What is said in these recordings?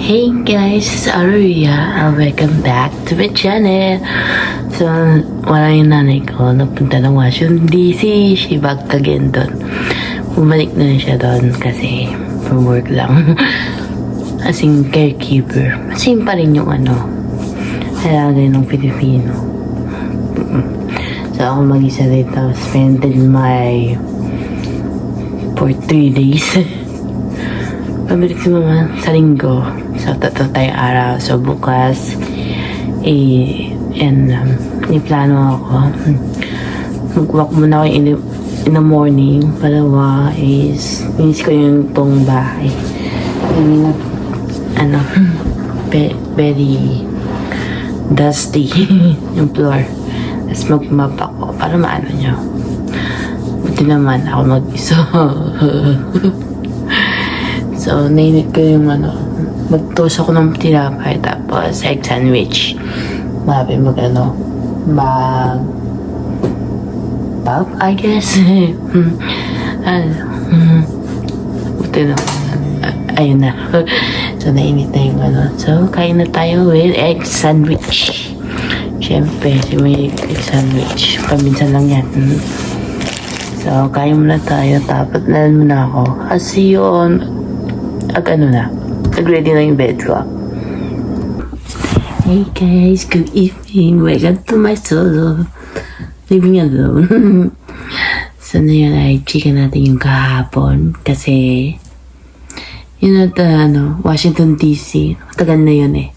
Hey guys, it's Aruya and welcome back to my channel. So, wala yung nanay ko. Napunta ng Washington DC. She back again doon. Bumalik na siya doon kasi for work lang. As in caregiver. Same pa rin yung alaga ng Pilipino. So, ako mag-isa dito. Spended my for 3 days. Pabalik si mama sa linggo. So, tatlo tayong araw. So, bukas, may plano ako. Mag-walk muna ako in the morning. Palawa is, minis ko yung tong bahay. Very dusty yung floor. Tapos mag-map ako para maano nyo. Buti naman ako mag-iso. So, nainit ko yung mag-toast ako ng tinapay tapos egg sandwich. Mabi pop, I guess. Buti na. Ayun na. So, nainit na yung So, kain na tayo with egg sandwich. Siyempre, may egg sandwich. Paminsan lang yan. So, kain muna tayo. Tapos, nalan muna ako. I'll see you on nag-ready na yung bed ko. Hey guys, good evening. Welcome to my solo living alone. So na yun ay chika natin yung kahapon kasi Washington DC. Matagal na yun eh.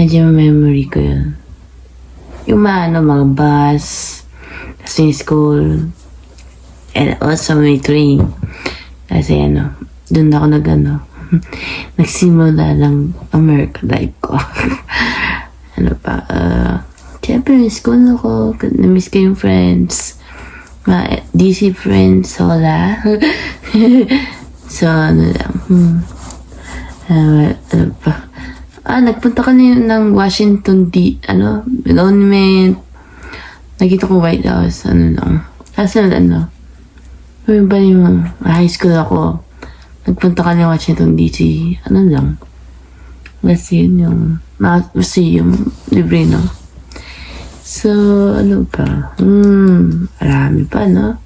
Medyo memory ko yun. Yung mga bus, tapos yung school, and also may train. Kasi doon ako nagsimula lang America life ko. Siyempre, miss ko ako. Namiss ko yung friends. Mga DC friends, wala. So, nagpunta ka na ng Washington Monument. Nakita ko White House, Kasi may ba yung high school ako. Nagpunta ka ng Washington DC. Kasi yun yung museum, libre, no? So, marami pa, no?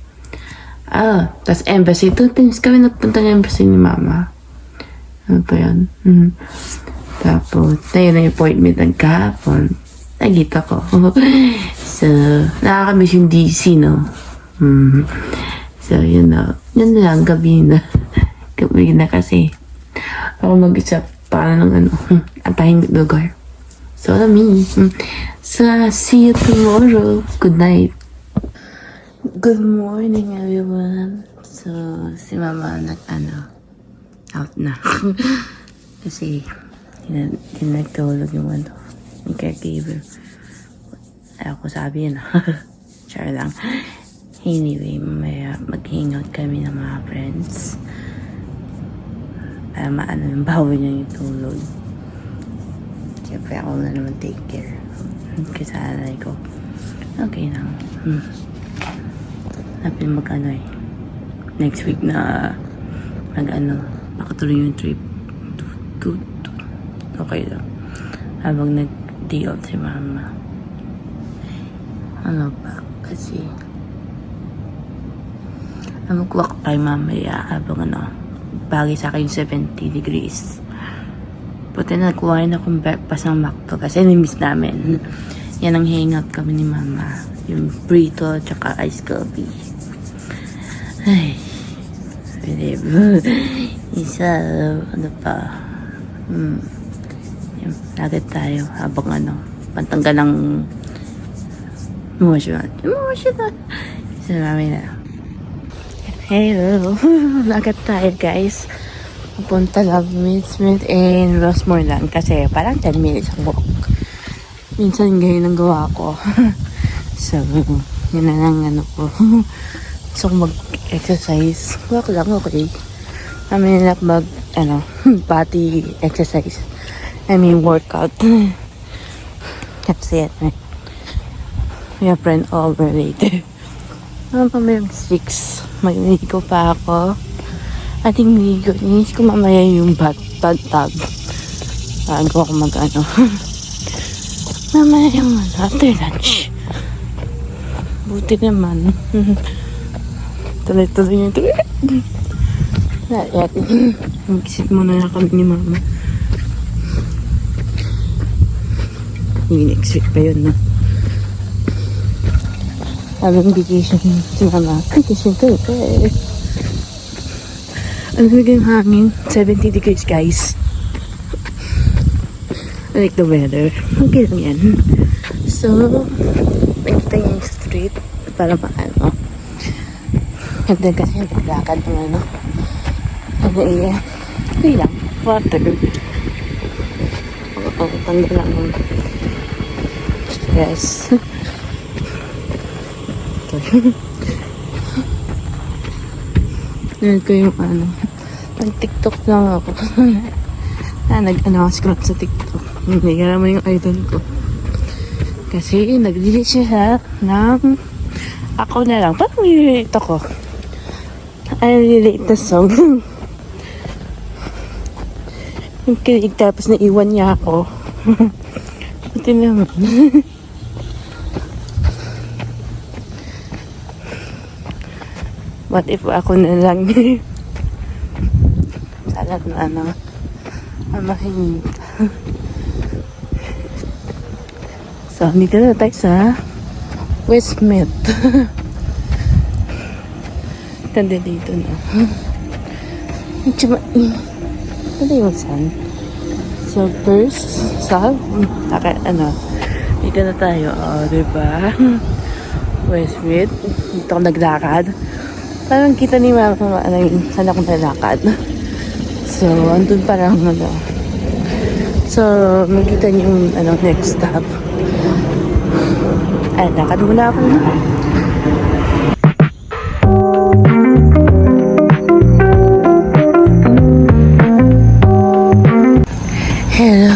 Tas embassy. 2 times kami nagpunta ng embassy ni mama. Ano pa yun? Tapos, tayo na appointment ng kahapon. Nagita ko. So, nakakamiss yung DC, no? So, yun lang, gabi na. Gabi na kasi ako mag-isa para ng atahing lugar. So, So, see you tomorrow. Good night. Good morning, everyone. So, si mama out na. Kasi, nagtulog yung yung caregiver. Ako sabi yun. Char lang. Anyway, mamaya mag-hangout kami ng mga friends. Para yung bawi niya yung tulog. Siyempre ako na naman take care. Kasi alay ko. Okay lang. Napin next week na makatuloy yung trip. Okay lang. Habang nag-day off si mama. Kasi mag-walk tayo mamaya habang bagay sa akin 70 degrees. Puti na nagkuhain akong breakfast ng McDo kasi nimiss namin. Yan ang hangout kami ni mama. Yung burrito tsaka iced coffee. Ay, isa, yan, agad tayo habang pantanggal ng emotional. So, mami na. Hello. Agad tayo, guys. Pupunta lang Smith and Rossmore lang kasi parang 10 minutes ang walk. Minsan ganyan ang gawa ko. So, yun na lang ko. So, mag-exercise. Walk lang, okay. Kami na body exercise. Workout. Kasi may friend over later. Pamayang 6. Magligo pa ako. Ating ligo. Inis ko mamaya yung bathtub. bago ako mag-ano. Mamaya yung after lunch. Buti naman. Tuloy-tuloy yung tuloy. Ayan. Mag-isip muna na kami ni mama. Next week pa yun, no? Habang vacation si mama. Vacation ko eh. Ang hanggang hangin. 70 degrees, guys. I like the weather. Okay lang yan. So, nakita niyo yung street para maano. Ganda kasi naglakad ng ano. Ano iya. Okay lang. Water. Tanda lang ng stress. Yan ko yung ano. Nag-TikTok lang ako. Nag-ano, scrap sa TikTok. Hindi ka naman yung idol ko. Kasi nag-release siya ng ako na lang. Parang relate ako. I relate na song. Yung kilig tapos naiwan niya ako. Buti naman. What if ako na lang? Sana na ano. Amahin. So, dito na tayo sa Westmith. Tanda dito na. Tanda yung sun. So, first, ano, dito na tayo. O, diba? Westmith. Dito ako naglakad. Parang kita ni mama saan ako nalakad. So, andun parang ano. So, makita niyo yung ano, next stop. Ay, lakad muna ako. Hello.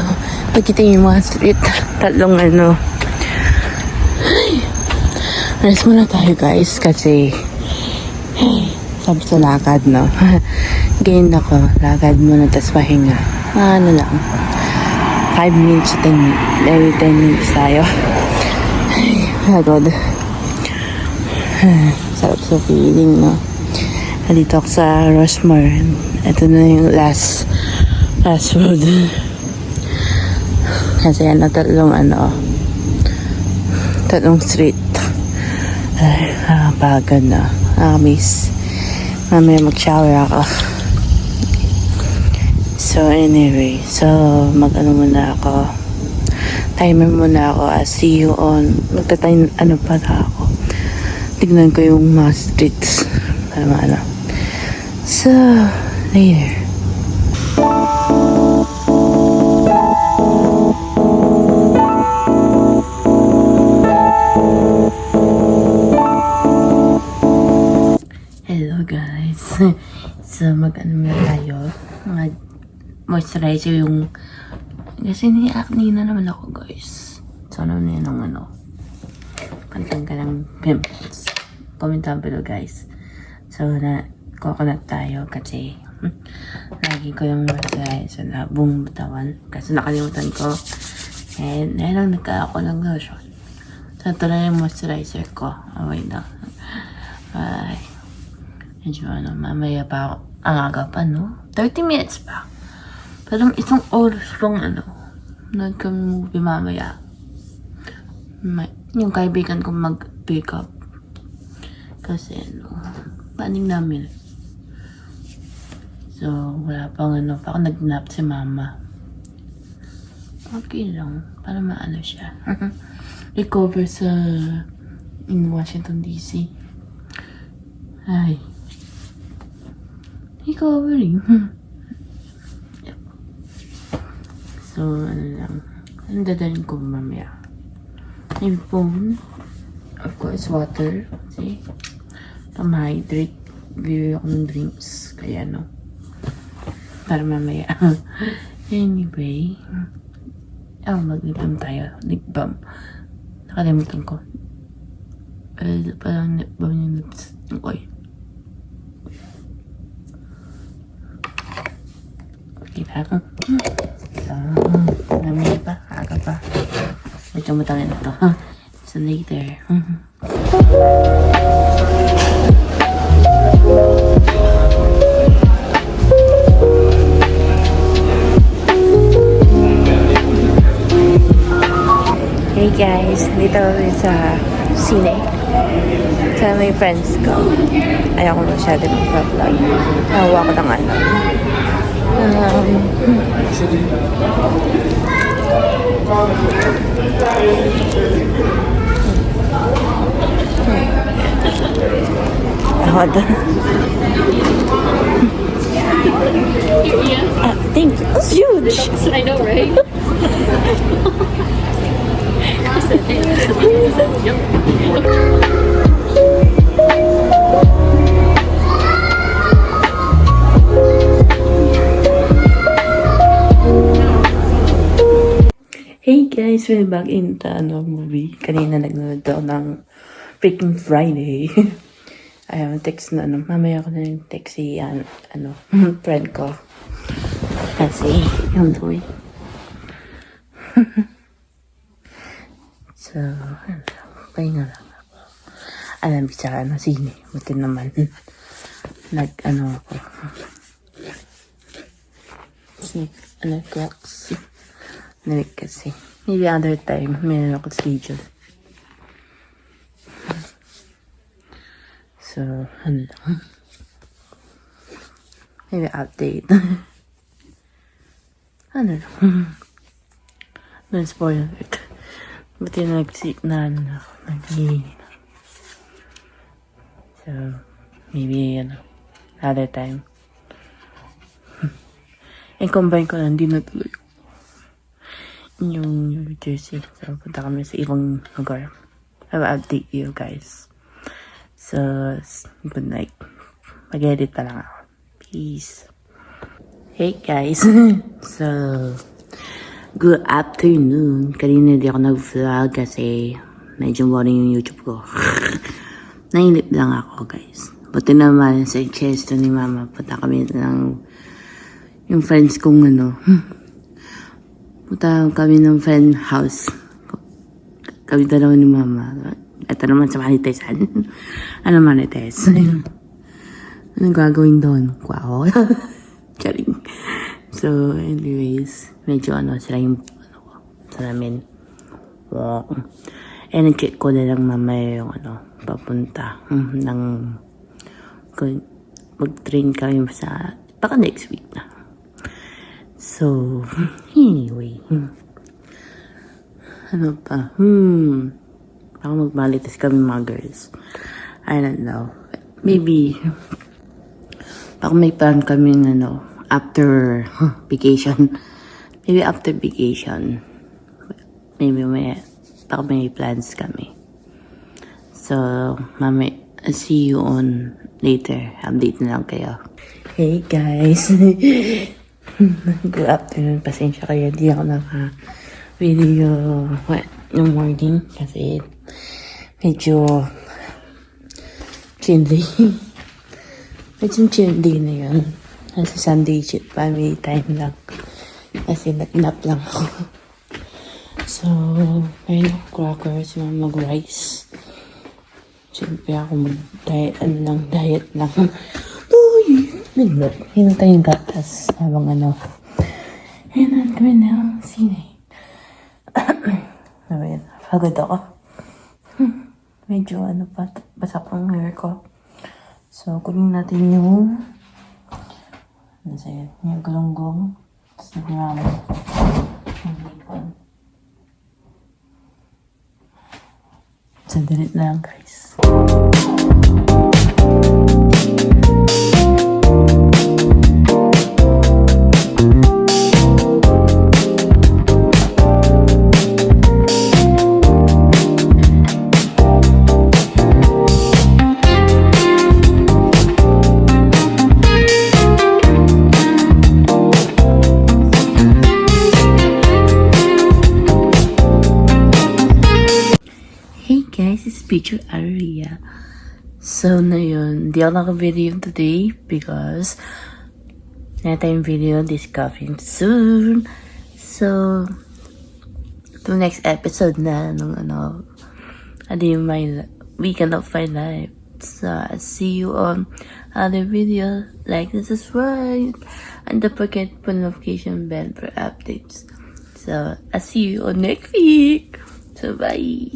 Pagkita yung mga street. Tatlong ano. Rest muna tayo, guys. Kasi sabi sa lakad, no? Gain ako. Lakad muna, tas pahinga. Ano lang. 5 minutes, 10 minutes. Every 10 minutes tayo. Hagod. Sarap sa feeling, no? Dito ako sa Rosemar. Ito na yung last road. Kasi tatlong street. Ay, pagod na. Miss. Mamaya mag-shower ako. So, anyway. So, mag-ano muna ako. Timer muna ako. See you on. Magta-time, para ako. Tignan ko yung mga streets. Para maano. So, later. Hello guys. So, mag-ano na tayo. Mag-moisturizer yung kasi ni-acne na naman ako, guys. So, ano na yun ng pantang ka ng pimples. Comment down below, guys. So, coconut tayo kasi lagi ko yung moisturizer na buong batawan. Kasi nakalimutan ko. And, lang nagka ako ng lotion. So, ito na yung moisturizer ko. Oh, wait na. Bye. Medyo mamaya pa ako. Ang aga pa, no? 30 minutes pa. Parang isang oras pang nag-movie mamaya. Yung kaibigan ko mag-pick up. Kasi, paning namin. So, wala pang pa ako nag-nap si mama. Okay lang. Para maano siya. Recover sa in Washington, D.C. Ay. Recovering. Yep. So, lang. Ang dadalhin ko mamaya. Yung phone. Of course, water. See? Hydrate. Bibili ako ng drinks. Kaya, para mamaya. Anyway. Mag-lip balm tayo. Lip balm. Nakalimutan ko. Parang lip balm yung lips. Okay. Okay na. Marami pa, aga pa. Medyo matangin na to. So later. Hey guys, dito kami sa sine. Sa may friends ko. Ayaw ko masyado mag-vlog. Nahawa ko ng ano. Hold on. Thank you. It's huge. I know, right? Hey guys, we're back in the movie. Kanina nagnood ako ng Freaking Friday. Ayun, text na mamaya ko na yung text si friend ko. Kasi, yung boy. So, pahinga lang ako. Alam, sa sine. Buti naman. Ako. Clocks. Nalig kasi. Maybe other time, meron ako schedule. So, maybe update. Don't spoil it. Buti nag-seek na ako. So, maybe, other time. And combine ko na, hindi natuloy yung New Jersey. So, punta kami sa ibang lugar. I will update you guys. So, good night. Mag-edit pa lang ako. Peace. Hey guys. So, good afternoon. Kanina hindi ako nag-vlog kasi medyo boring yung YouTube ko. Nainip lang ako guys. Buti naman sa chest ni mama. Punta kami ng yung friends kong punta kami ng friend house. Kami dalawa ni mama. Ito naman sa Manitesan. Manites? Anong gagawin doon? Wow. Charing. So, anyways, medyo sila yung sa namin. Wow. Nag-check ko na lang mamaya yung papunta ng mag-train kami sa baka next week na. So, anyway. Ano pa? Baka magbalitas kami mga girls. I don't know. Maybe, baka may plan kami after vacation. Maybe after vacation. Maybe baka may plans kami. So, see you on later. Update na lang kayo. Hey guys. Good afternoon. Pasensya kayo. Di ako naka-video yung morning kasi medyo chilly. Medyo chilly na yun. Kasi Sunday family time lang. Kasi nag-nap lang ako. So, ayun, crackers, mag-rice. Siyempre ako mag-diet, diet lang. Uy! Midnight. Hinantay yung gatas. Habang Ayan, kami na sine. Ayan, pagod ako. Medyo basa pang hair ko. So, kunin natin yung yung galunggong. Tapos nagrama. Yung bacon. Sandali na lang, guys. Picture area. So, na yun. Hindi ako naka-video today because na tayong video this coming soon. So, to next episode na nung my weekend of my life. So, I'll see you on other videos. Like and subscribe. And don't forget to notification bell for updates. So, I'll see you on next week. So, bye.